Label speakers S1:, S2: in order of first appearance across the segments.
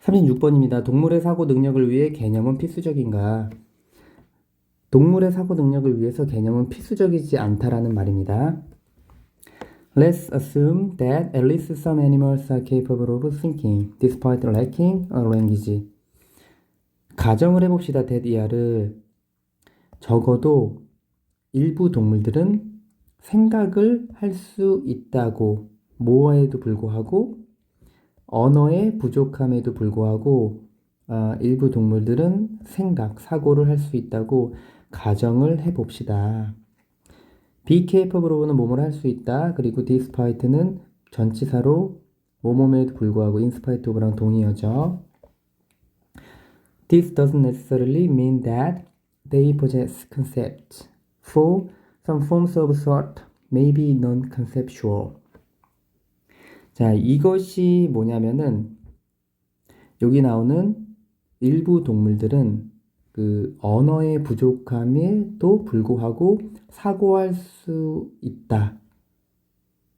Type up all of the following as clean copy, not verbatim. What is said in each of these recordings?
S1: 36번입니다. 동물의 사고 능력을 위해 개념은 필수적인가? 동물의 사고 능력을 위해서 개념은 필수적이지 않다라는 말입니다. Let's assume that at least some animals are capable of thinking, despite lacking a language. 가정을 해봅시다. that 적어도 일부 동물들은 생각을 할 수 있다고, 뭐에도 불구하고 언어의 부족함에도 불구하고 일부 동물들은 사고를 할 수 있다고 가정을 해봅시다. be capable는 뭐뭐를 할 수 있다. 그리고 despite는 전치사로 뭐뭐에도 불구하고 in spite of랑 동의어죠. This doesn't necessarily mean that they possess concepts. For some forms of thought may be non-conceptual. 자, 이것이 뭐냐면은 여기 나오는 일부 동물들은 그 언어의 부족함에도 불구하고 사고할 수 있다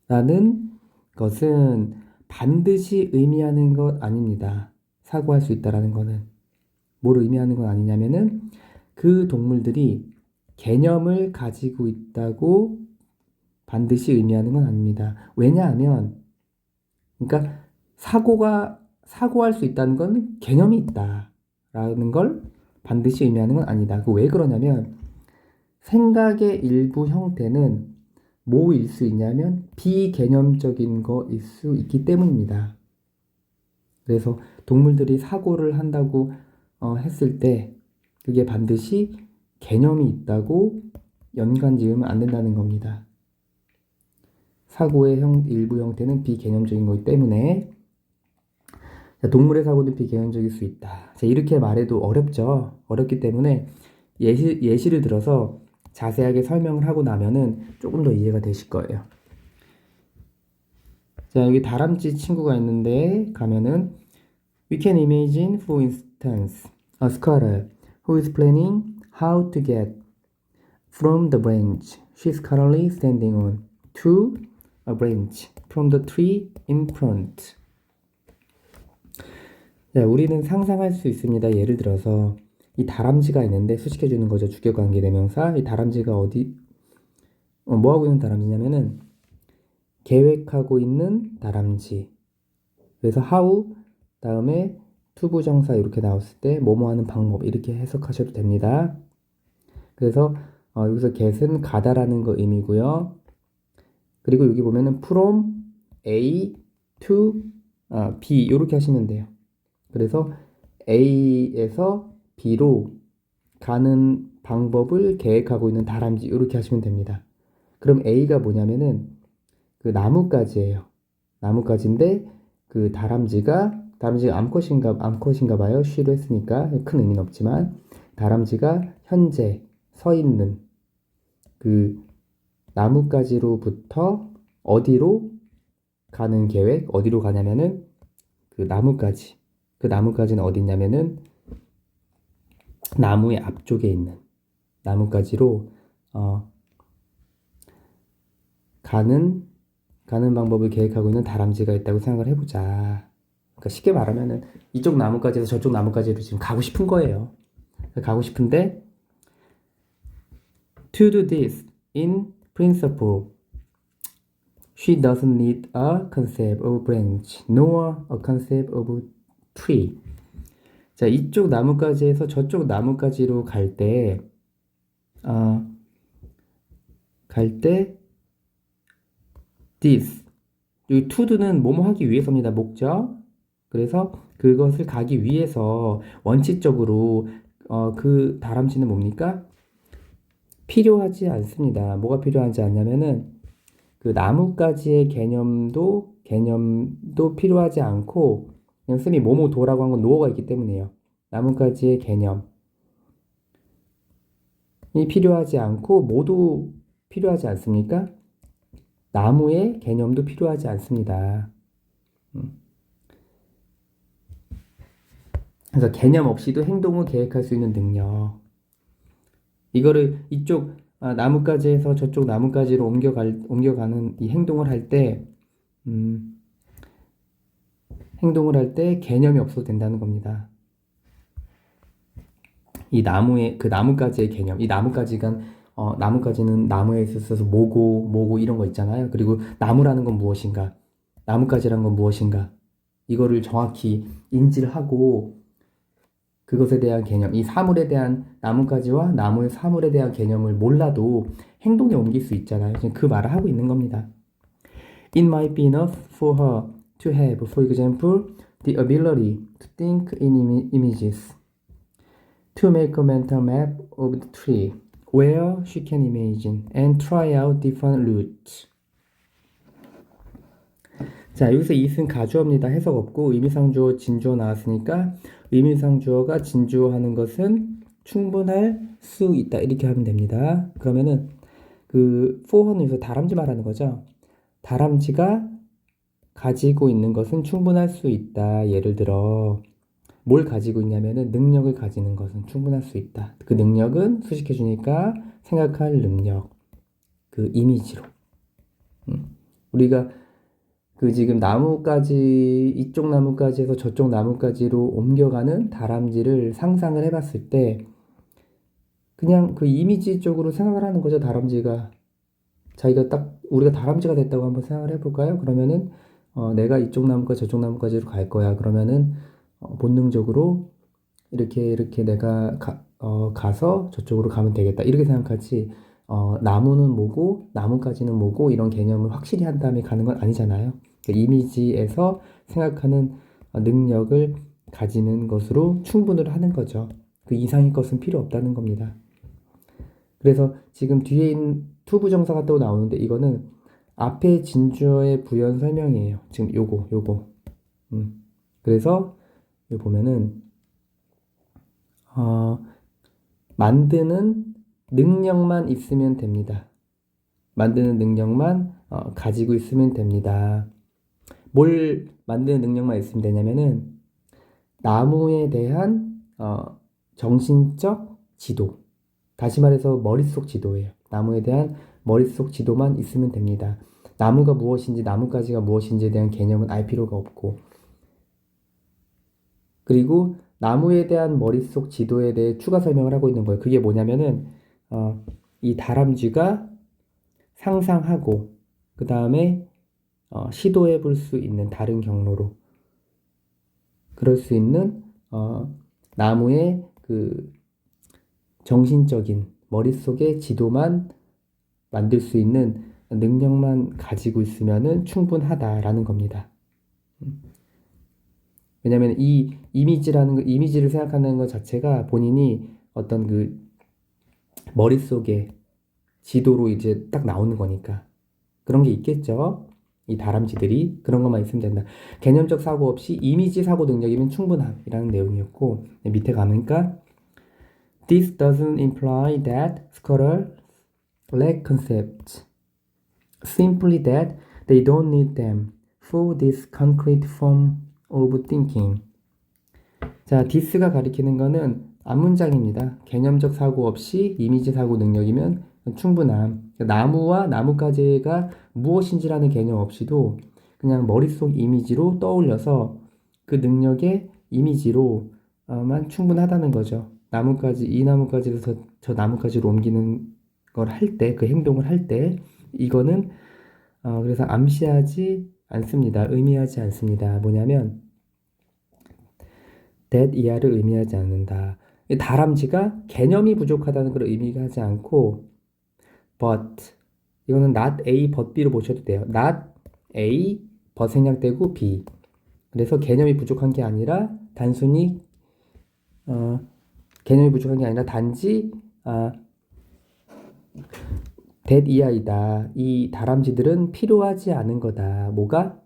S1: 라는 것은 반드시 의미하는 것 아닙니다. 사고할 수 있다라는 것은 뭘 의미하는 건 아니냐면은 그 동물들이 개념을 가지고 있다고 반드시 의미하는 건 아닙니다. 왜냐하면 그러니까 사고할 수 있다는 건 개념이 있다라는 걸 반드시 의미하는 건 아니다. 그 왜 그러냐면 생각의 일부 형태는 뭐일 수 있냐면 비개념적인 거일 수 있기 때문입니다. 그래서 동물들이 사고를 한다고 했을 때 그게 반드시 개념이 있다고 연관 지으면 안 된다는 겁니다. 사고의 일부 형태는 비개념적인 거기 때문에 동물의 사고는 비개념적일 수 있다. 자, 이렇게 말해도 어렵죠. 어렵기 때문에 예시를 들어서 자세하게 설명을 하고 나면은 조금 더 이해가 되실 거예요. 자, 여기 다람쥐 친구가 있는데 가면은 We can imagine, for instance, a squirrel who is planning how to get from the branch she's currently standing on to a branch from the tree in front. 자, 우리는 상상할 수 있습니다. 예를 들어서 이 다람쥐가 있는데 수식해주는 거죠. 주격관계 대명사. 이 다람쥐가 뭐 하고 있는 다람쥐냐면은 계획하고 있는 다람쥐. 그래서 how 다음에 투부정사 이렇게 나왔을 때 뭐뭐 하는 방법 이렇게 해석하셔도 됩니다. 그래서 여기서 get은 가다라는 거 의미고요. 그리고 여기 보면은 from A to B 이렇게 하시면 돼요. 그래서 A에서 B로 가는 방법을 계획하고 있는 다람쥐 이렇게 하시면 됩니다. 그럼 A가 뭐냐면은 그 나뭇가지예요. 나뭇가지인데 그 다람쥐가 암컷인가 봐요. 쉬로 했으니까 큰 의미는 없지만 다람쥐가 현재 서 있는 그 나뭇가지로부터 어디로 가는 계획, 어디로 가냐면은 그 나뭇가지. 그 나뭇가지는 어디 있냐면은 나무의 앞쪽에 있는 나뭇가지로 가는 방법을 계획하고 있는 다람쥐가 있다고 생각을 해보자. 그러니까 쉽게 말하면은 이쪽 나뭇가지에서 저쪽 나뭇가지로 지금 가고 싶은 거예요. 가고 싶은데 to do this in principle she doesn't need a concept of branch nor a concept of tree. 자, 이쪽 나뭇가지에서 저쪽 나뭇가지로 갈 때 this 여기 to도는 뭐뭐 하기 위해서입니다. 목적. 그래서 그것을 가기 위해서 원칙적으로 그 다람쥐는 뭡니까? 필요하지 않습니다. 뭐가 필요하지 않냐면은 그 나뭇가지의 개념도 필요하지 않고 그냥 쌤이 뭐뭐 도라고 한 건 노어가 있기 때문이에요. 나뭇가지의 개념이 필요하지 않고 모두 필요하지 않습니까? 나무의 개념도 필요하지 않습니다. 그래서 개념 없이도 행동을 계획할 수 있는 능력. 이거를 이쪽 나뭇가지에서 저쪽 나뭇가지로 옮겨가는 이 행동을 할 때 행동을 할 때 개념이 없어도 된다는 겁니다. 이 나무의 그 나뭇가지의 개념, 이 나뭇가지가 나뭇가지는 나무에 있어서 뭐고 이런 거 있잖아요. 그리고 나무라는 건 무엇인가, 나뭇가지란 건 무엇인가, 이거를 정확히 인지를 하고 그것에 대한 개념, 이 사물에 대한 나뭇가지와 나무의 사물에 대한 개념을 몰라도 행동에 옮길 수 있잖아요. 지금 그 말을 하고 있는 겁니다. It might be enough for her to have, for example, the ability to think in images, to make a mental map of the tree, where she can imagine and try out different routes. 자, 여기서 it은 가주어입니다. 해석 없고 의미상주어, 진주어 나왔으니까 의미상주어가 진주어하는 것은 충분할 수 있다. 이렇게 하면 됩니다. 그러면은 그 for는 여기서 다람쥐 말하는 거죠. 다람쥐가 가지고 있는 것은 충분할 수 있다. 예를 들어 뭘 가지고 있냐면은 능력을 가지는 것은 충분할 수 있다. 그 능력은 수식해 주니까 생각할 능력, 그 이미지로. 우리가 그 지금 나뭇가지, 이쪽 나뭇가지에서 저쪽 나뭇가지로 옮겨가는 다람쥐를 상상을 해봤을 때 그냥 그 이미지 쪽으로 생각을 하는 거죠. 다람쥐가 자기가 딱 우리가 다람쥐가 됐다고 한번 생각을 해볼까요? 그러면은 내가 이쪽 나뭇가지 저쪽 나뭇가지로 갈 거야. 그러면은 본능적으로 이렇게 내가 가서 저쪽으로 가면 되겠다. 이렇게 생각하지. 나무는 뭐고 나뭇가지는 뭐고 이런 개념을 확실히 한 다음에 가는 건 아니잖아요. 그 이미지에서 생각하는 능력을 가지는 것으로 충분을 하는 거죠. 그 이상의 것은 필요 없다는 겁니다. 그래서 지금 뒤에 있는 투부정사가 또 나오는데 이거는 앞에 진주어의 부연 설명이에요. 지금 요거. 그래서 여기 보면은 만드는 능력만 있으면 됩니다. 만드는 능력만 가지고 있으면 됩니다. 뭘 만드는 능력만 있으면 되냐면은 나무에 대한 정신적 지도. 다시 말해서 머릿속 지도예요. 나무에 대한 머릿속 지도만 있으면 됩니다. 나무가 무엇인지 나뭇가지가 무엇인지에 대한 개념은 알 필요가 없고 그리고 나무에 대한 머릿속 지도에 대해 추가 설명을 하고 있는 거예요. 그게 뭐냐면은 이 다람쥐가 상상하고 그 다음에 시도해 볼 수 있는 다른 경로로 그럴 수 있는 나무의 그 정신적인 머릿속의 지도만 만들 수 있는 능력만 가지고 있으면은 충분하다라는 겁니다. 왜냐면 이 이미지를 생각하는 것 자체가 본인이 어떤 그 머릿속에 지도로 이제 딱 나오는 거니까 그런 게 있겠죠. 이 다람쥐들이 그런 것만 있으면 된다. 개념적 사고 없이 이미지 사고 능력이면 충분함이라는 내용이었고 밑에 가니까 This doesn't imply that scholars lack concepts. Simply that they don't need them for this concrete form of thinking. 자, this가 가리키는 거는 앞문장입니다. 개념적 사고 없이 이미지 사고 능력이면 충분함. 나무와 나뭇가지가 무엇인지라는 개념 없이도 그냥 머릿속 이미지로 떠올려서 그 능력의 이미지로만 충분하다는 거죠. 이 나뭇가지에서 저 나뭇가지로 옮기는 걸 할 때, 그 행동을 할 때, 이거는 그래서 암시하지 않습니다. 의미하지 않습니다. 뭐냐면 that 이하를 의미하지 않는다. 다람쥐가 개념이 부족하다는 걸 의미하지 않고 but 이거는 not A, but B로 보셔도 돼요. not A, but 생략되고 B. 그래서 개념이 부족한 게 아니라 단순히 개념이 부족한 게 아니라 단지 that 이하이다. 이 다람쥐들은 필요하지 않은 거다. 뭐가?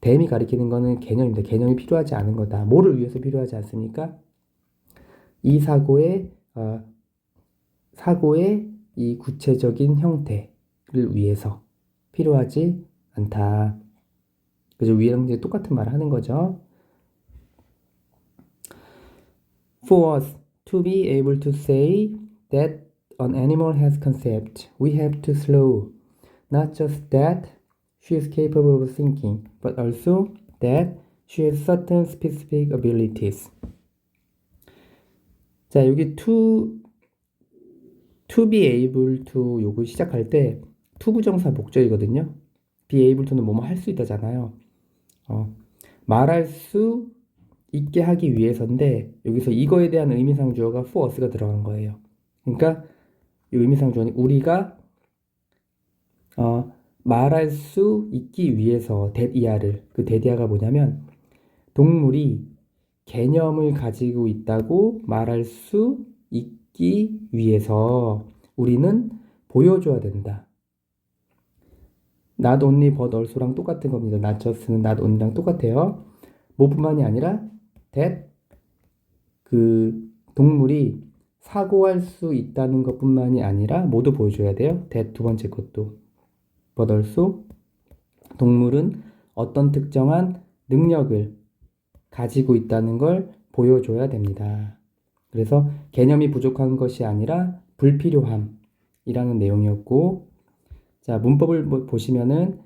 S1: 댐이 가리키는 거는 개념입니다. 개념이 필요하지 않은 거다. 뭐를 위해서 필요하지 않습니까? 이 사고의 이 구체적인 형태를 위해서 필요하지 않다. 그죠? 위랑 이제 똑같은 말을 하는 거죠. For us to be able to say that an animal has concept, we have to slow. Not just that she is capable of thinking, but also that she has certain specific abilities. 자, 여기 to be able to 요거 시작할 때 to 부정사 목적이거든요. be able to는 뭐뭐 할 수 있다잖아요. 말할 수 있게 하기 위해서인데 여기서 이거에 대한 의미상 주어가 for us가 들어간 거예요. 그러니까 이 의미상 주어는 우리가 말할 수 있기 위해서 that 그 that 뭐냐면 동물이 개념을 가지고 있다고 말할 수 있기 위해서 우리는 보여줘야 된다. not only but also랑 똑같은 겁니다. not just는 not only랑 똑같아요. 뭐뿐만이 아니라 that 그 동물이 사고할 수 있다는 것뿐만이 아니라 모두 보여줘야 돼요. that 두 번째 것도 but also 동물은 어떤 특정한 능력을 가지고 있다는 걸 보여줘야 됩니다. 그래서 개념이 부족한 것이 아니라 불필요함이라는 내용이었고, 자, 문법을 보시면은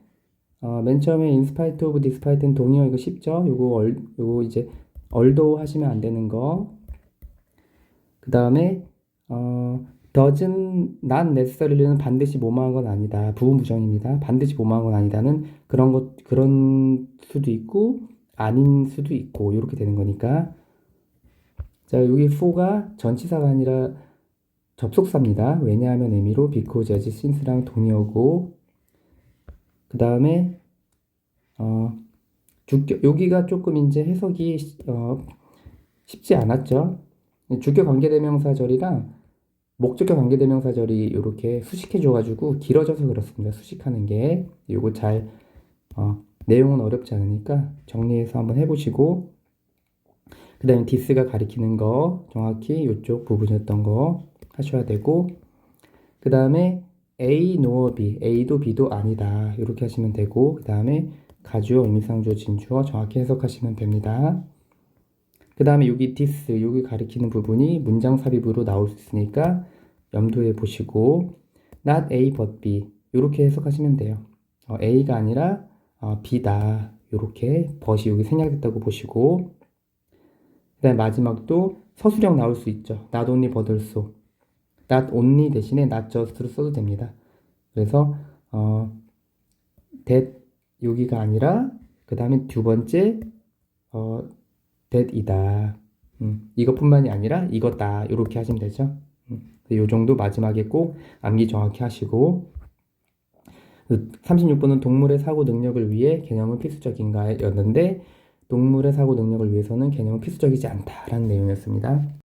S1: 맨 처음에 in spite of, despite는 동의어 이거 쉽죠? 요거 이제 although 하시면 안 되는 거. 그 다음에 doesn't not necessarly는 반드시 뭐뭐한 건 아니다. 부분 부정입니다. 반드시 뭐뭐한 건 아니다는 그런 수도 있고 아닌 수도 있고 이렇게 되는 거니까. 자, 여기 for가 전치사가 아니라 접속사입니다. 왜냐하면 의미로 because, as, since랑 동의어고, 그 다음에 여기가 조금 이제 해석이 쉽지 않았죠. 주격 관계대명사절이랑 목적격 관계대명사절이 이렇게 수식해줘가지고 길어져서 그렇습니다. 수식하는 게 요거 잘 내용은 어렵지 않으니까 정리해서 한번 해보시고, 그 다음에 this가 가리키는 거 정확히 이쪽 부분이었던 거 하셔야 되고, 그 다음에 A, nor B, A도 B도 아니다 이렇게 하시면 되고, 그 다음에 가주어, 의미상주어, 진주어 정확히 해석하시면 됩니다. 그 다음에 여기 this, 여기 가리키는 부분이 문장 삽입으로 나올 수 있으니까 염두에 보시고, not A but B 이렇게 해석하시면 돼요. A가 아니라 B다 이렇게 but이 여기 생략됐다고 보시고, 그 다음에 마지막도 서술형 나올 수 있죠. not only but also, not only 대신에 not just로 써도 됩니다. 그래서 that 여기가 아니라 그 다음에 두 번째 that이다. 이것뿐만이 아니라 이거다 이렇게 하시면 되죠. 이 정도 마지막에 꼭 암기 정확히 하시고, 36번은 동물의 사고 능력을 위해 개념은 필수적인가 였는데 동물의 사고 능력을 위해서는 개념은 필수적이지 않다라는 내용이었습니다.